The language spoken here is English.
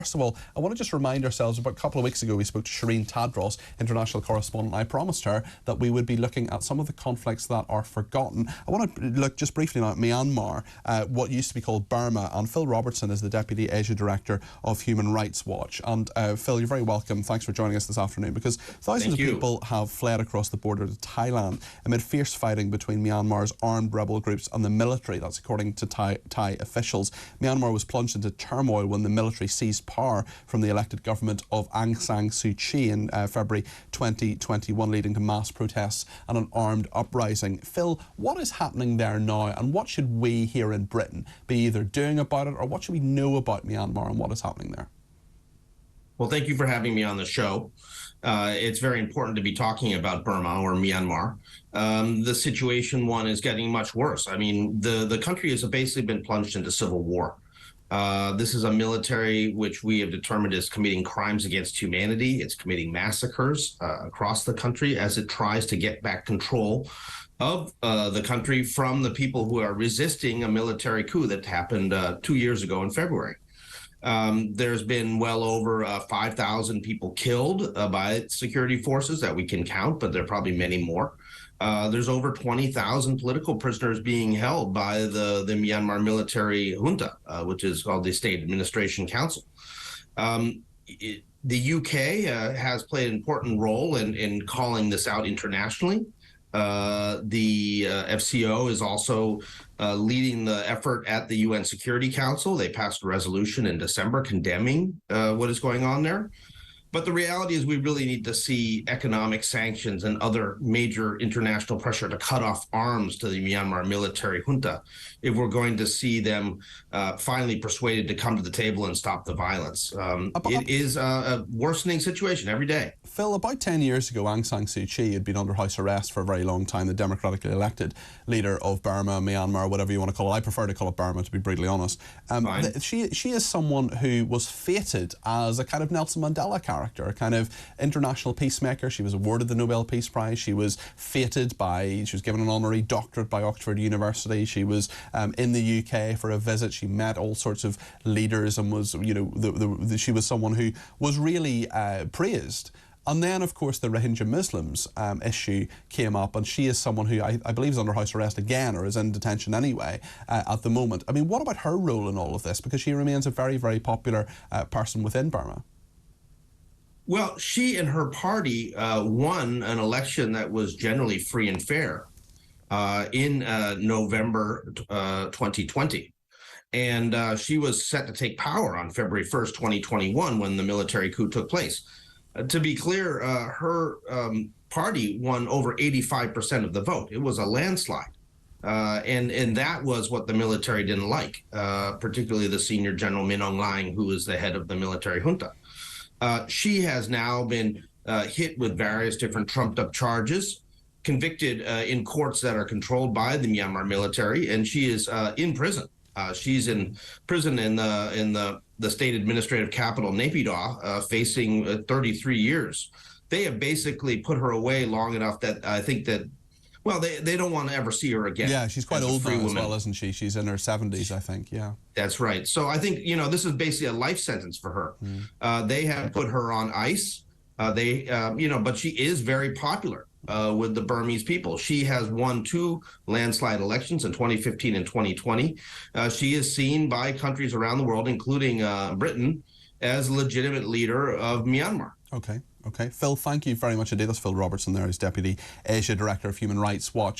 First of all, I want to just remind ourselves, about a couple of weeks ago we spoke to Shireen Tadros, international correspondent. I promised her that we would be looking at some of the conflicts that are forgotten. I want to look just briefly now at Myanmar, what used to be called Burma, and Phil Robertson is the Deputy Asia Director of Human Rights Watch. And Phil, you're very welcome. Thanks for joining us this afternoon, because thousands of people have fled across the border to Thailand amid fierce fighting between Myanmar's armed rebel groups and the military. That's according to Thai officials. Myanmar was plunged into turmoil when the military seized power from the elected government of Aung San Suu Kyi in February 2021, leading to mass protests and an armed uprising. Phil, what is happening there now, and what should we here in Britain be either doing about it, or what should we know about Myanmar and what is happening there? Well, thank you for having me on the show. It's very important to be talking about Burma or Myanmar. The situation, is getting much worse. I mean, the country has basically been plunged into civil war. This is a military which we have determined is committing crimes against humanity. It's committing massacres across the country as it tries to get back control of the country from the people who are resisting a military coup that happened 2 years ago in February. There's been well over 5,000 people killed by security forces that we can count, but there are probably many more. There's over 20,000 political prisoners being held by the Myanmar military junta, which is called the State Administration Council. The UK has played an important role in calling this out internationally. The FCO is also leading the effort at the UN Security Council. They passed a resolution in December condemning what is going on there. But the reality is we really need to see economic sanctions and other major international pressure to cut off arms to the Myanmar military junta if we're going to see them finally persuaded to come to the table and stop the violence. It is a worsening situation every day. Phil, about 10 years ago, Aung San Suu Kyi had been under house arrest for a very long time, the democratically elected leader of Burma, Myanmar, whatever you want to call it. I prefer to call it Burma, to be brutally honest. She is someone who was fated as a kind of Nelson Mandela character, a kind of international peacemaker. She was awarded the Nobel Peace Prize. She was fated she was given an honorary doctorate by Oxford University. She was in the UK for a visit. She met all sorts of leaders and was, she was someone who was really praised. And then, of course, the Rohingya Muslims issue came up, and she is someone who I believe is under house arrest again, or is in detention anyway at the moment. I mean, what about her role in all of this? Because she remains a very, very popular person within Burma. Well, she and her party won an election that was generally free and fair in November 2020. And she was set to take power on February 1st, 2021, when the military coup took place. To be clear, her party won over 85% of the vote. It was a landslide. And that was what the military didn't like, particularly the senior general Min Aung Hlaing, who is the head of the military junta. She has now been hit with various different trumped-up charges, convicted in courts that are controlled by the Myanmar military, and she is in prison. She's in prison in the state administrative capital, Naypyidaw, facing 33 years. They have basically put her away long enough that I think that, well, they don't want to ever see her again. Yeah, she's quite old now as well, isn't she? She's in her 70s, I think, yeah. That's right. So I think, this is basically a life sentence for her. They have put her on ice. But she is very popular with the Burmese people. She has won 2 landslide elections in 2015 and 2020. She is seen by countries around the world, including Britain, as a legitimate leader of Myanmar. Okay. Phil, thank you very much indeed. That's Phil Robertson there, who's Deputy Asia Director of Human Rights Watch.